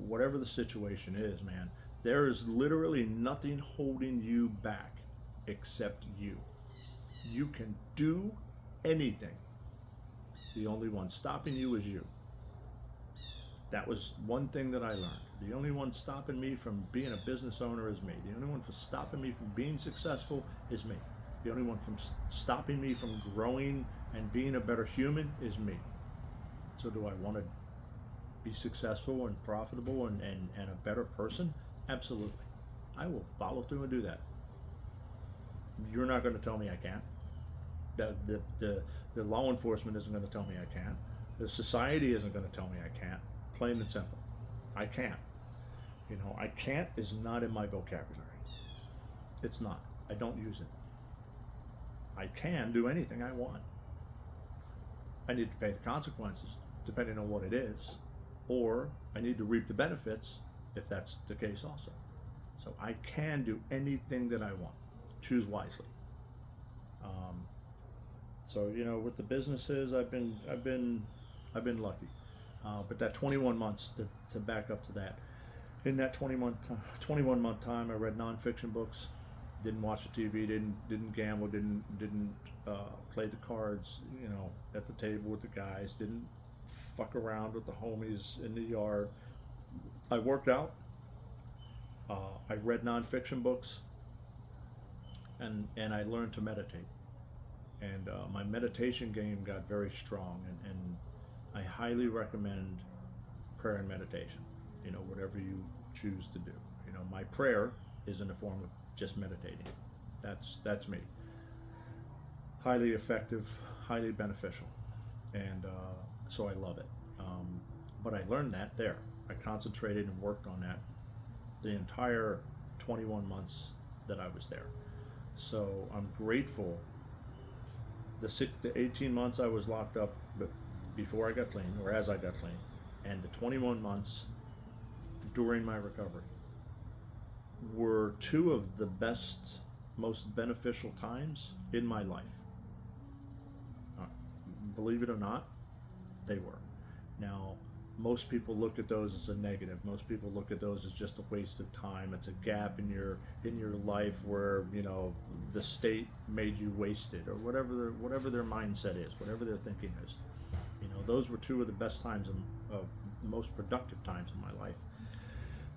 whatever the situation is, man, there is literally nothing holding you back except you. You can do anything. The only one stopping you is you. That was one thing that I learned. The only one stopping me from being a business owner is me. The only one for stopping me from being successful is me. The only one from stopping me from growing and being a better human is me. So do I want to be successful and profitable and a better person? Absolutely. I will follow through and do that. You're not going to tell me I can't. The law enforcement isn't going to tell me I can't. The society isn't going to tell me I can't. Plain and simple. I can't. I can't is not in my vocabulary. It's not. I don't use it. I can do anything I want. I need to pay the consequences, depending on what it is, or I need to reap the benefits if that's the case also. So I can do anything that I want. Choose wisely. So with the businesses, I've been lucky. But that 21 months to back up to that, in that 21 month time, I read nonfiction books, didn't watch the TV, didn't gamble, didn't play the cards, at the table with the guys, didn't fuck around with the homies in the yard. I worked out. I read nonfiction books, and I learned to meditate. And my meditation game got very strong, and I highly recommend prayer and meditation, whatever you choose to do. My prayer is in the form of just meditating. That's me. Highly effective, highly beneficial, and so I love it. But I learned that there. I concentrated and worked on that the entire 21 months that I was there. So I'm grateful. The 18 months I was locked up, but before I got clean, or as I got clean, and the 21 months during my recovery were two of the best, most beneficial times in my life. Believe it or not, they were. Now, most people look at those as a negative. Most people look at those as just a waste of time. It's a gap in your life where the state made you wasted, or whatever their mindset is, whatever their thinking is. Those were two of the best times of most productive times in my life.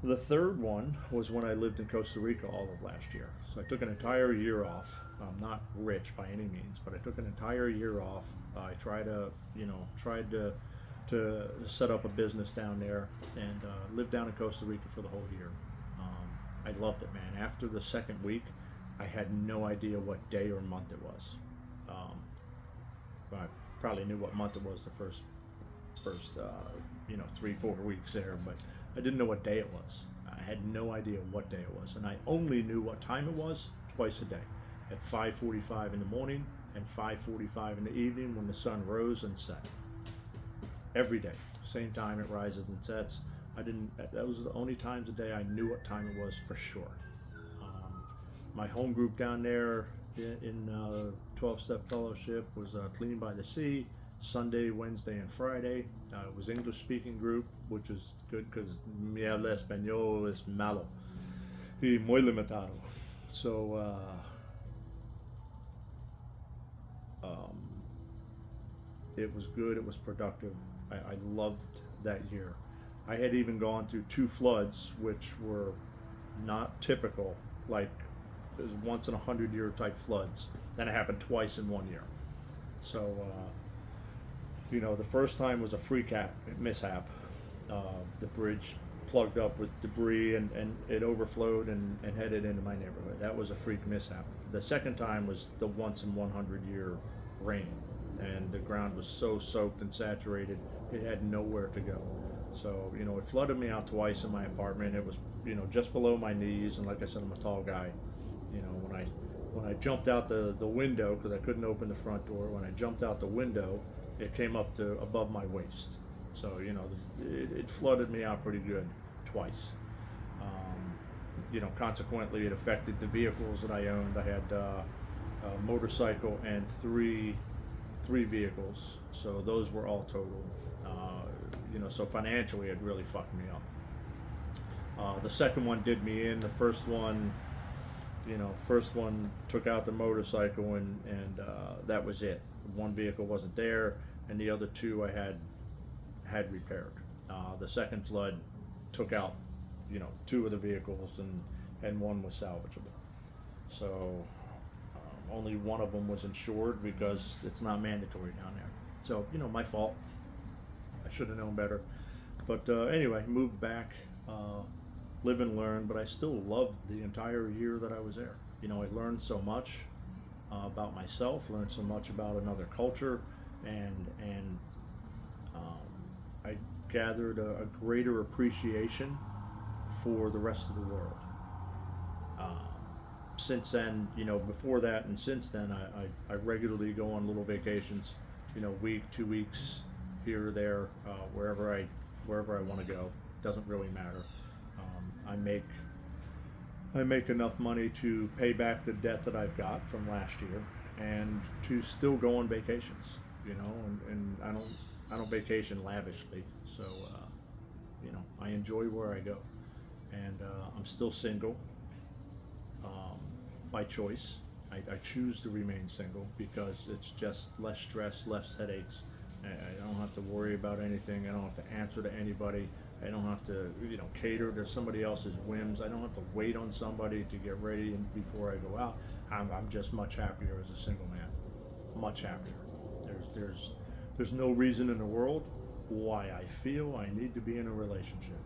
The third one was when I lived in Costa Rica all of last year. So I took an entire year off. I'm not rich by any means, but I took an entire year off. I tried to set up a business down there, and lived down in Costa Rica for the whole year. I loved it, man. After the second week, I had no idea what day or month it was. I probably knew what month it was the first 3-4 weeks there, but I didn't know what day it was. I had no idea what day it was, and I only knew what time it was twice a day, at 5:45 in the morning and 5:45 in the evening when the sun rose and set. Every day, same time it rises and sets. That was the only times a day I knew what time it was for sure. My home group down there in 12-step fellowship was Clean by the Sea, Sunday, Wednesday, and Friday. It was English speaking group, which is good because mi habla español es malo y muy limitado. So it was good, it was productive. I loved that year. I had even gone through 2 floods, which were not typical, like it was once in 100-year type floods. Then it happened twice in 1 year. So, the first time was a freak mishap. The bridge plugged up with debris and it overflowed and headed into my neighborhood. That was a freak mishap. The second time was the once in 100-year rain, and the ground was so soaked and saturated it had nowhere to go. So it flooded me out twice in my apartment. It was just below my knees, and like I said, I'm a tall guy. When I jumped out the window, because I couldn't open the front door, when I jumped out the window, it came up to above my waist. So it flooded me out pretty good twice. Consequently, it affected the vehicles that I owned. I had a motorcycle and three vehicles, so those were all totaled. So financially it really fucked me up. The second one did me in. The first one first one took out the motorcycle, and that was it. One vehicle wasn't there, and the other two I had repaired. The second flood took out, two of the vehicles, and one was salvageable. So only one of them was insured because it's not mandatory down there. So my fault. I should have known better. But anyway, moved back, live and learn. But I still loved the entire year that I was there. I learned so much about myself, learned so much about another culture, and I gathered a greater appreciation for the rest of the world. Since then, before that and since then, I regularly go on little vacations, week, 2 weeks, here or there, wherever I want to go. Doesn't really matter. I make enough money to pay back the debt that I've got from last year, and to still go on vacations, and I don't vacation lavishly, so I enjoy where I go, and I'm still single. By choice. I choose to remain single because it's just less stress, less headaches. I don't have to worry about anything. I don't have to answer to anybody. I don't have to, cater to somebody else's whims. I don't have to wait on somebody to get ready before I go out. I'm just much happier as a single man. Much happier. There's no reason in the world why I feel I need to be in a relationship.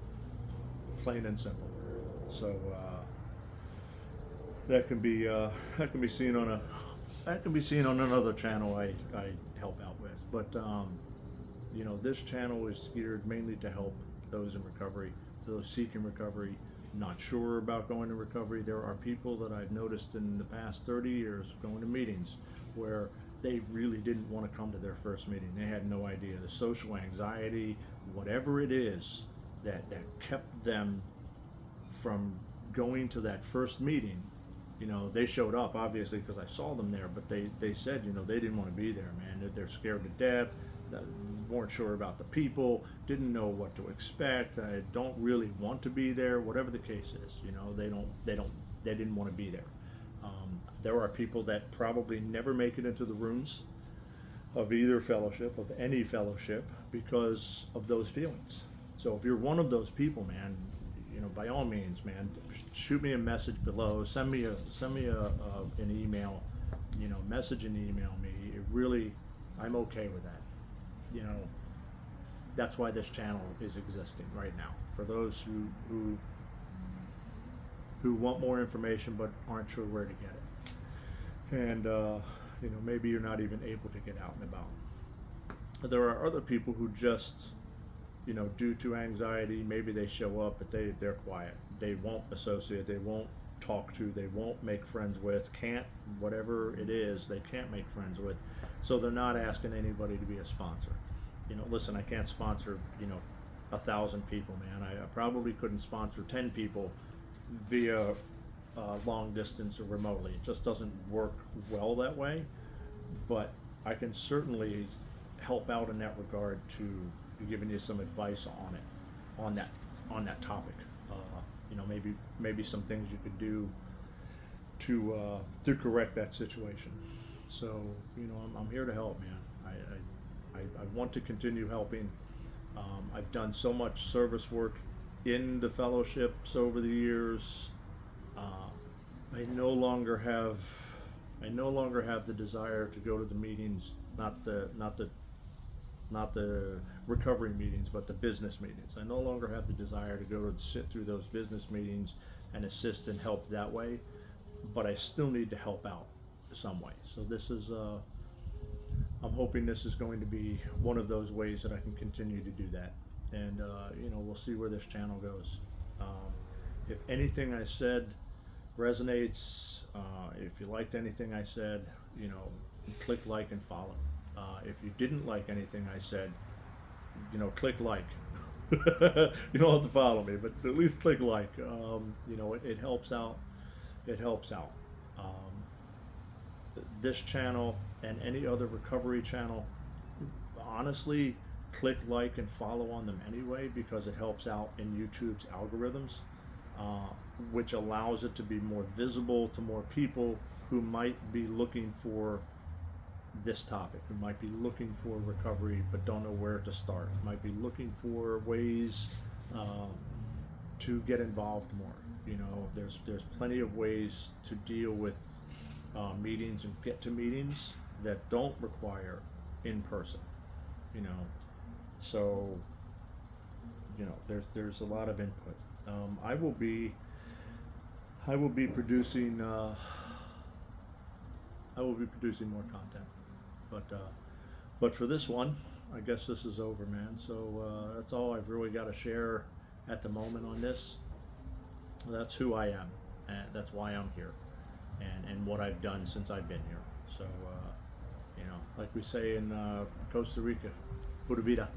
Plain and simple. So that can be seen on another channel I help out with. But this channel is geared mainly to help those in recovery, those seeking recovery, not sure about going to recovery. There are people that I've noticed in the past 30 years going to meetings where they really didn't want to come to their first meeting. They had no idea. The social anxiety, whatever it is that kept them from going to that first meeting. They showed up obviously because I saw them there, but they said, they didn't want to be there, man. They're scared to death, weren't sure about the people, didn't know what to expect, don't really want to be there, whatever the case is. They didn't want to be there. There are people that probably never make it into the rooms of either fellowship, of any fellowship, because of those feelings. So if you're one of those people, man, by all means, man, shoot me a message below. Send me an email. Message and email me. It really, I'm okay with that. That's why this channel is existing right now, for those who want more information but aren't sure where to get it. And maybe you're not even able to get out and about. There are other people who just, due to anxiety, maybe they show up, but they're quiet. They won't associate, they won't talk to, they won't make friends with, whatever it is, they can't make friends with. So they're not asking anybody to be a sponsor. Listen, I can't sponsor, 1,000 people, man. I probably couldn't sponsor 10 people via long distance or remotely. It just doesn't work well that way. But I can certainly help out in that regard to be giving you some advice on that topic. Maybe some things you could do to correct that situation. So I'm here to help, man. I want to continue helping. I've done so much service work in the fellowships over the years. I no longer have the desire to go to the meetings, not the recovery meetings, but the business meetings. I no longer have the desire to go and sit through those business meetings and assist and help that way, but I still need to help out some way. So this is, I'm hoping this is going to be one of those ways that I can continue to do that. And, we'll see where this channel goes. If anything I said resonates, if you liked anything I said, click like and follow. If you didn't like anything I said, click like. You don't have to follow me, but at least click like. It helps out. It helps out. This channel and any other recovery channel, honestly, click like and follow on them anyway, because it helps out in YouTube's algorithms. which allows it to be more visible to more people who might be looking for this topic, who might be looking for recovery but don't know where to start, might be looking for ways um, to get involved more. You know, there's plenty of ways to deal with meetings and get to meetings that don't require in person. You know, so there's a lot of input. I will be producing more content, but for this one, I guess this is over, man. So that's all I've really got to share at the moment on this. That's who I am, and that's why I'm here, and what I've done since I've been here. So like we say in Costa Rica, pura vida.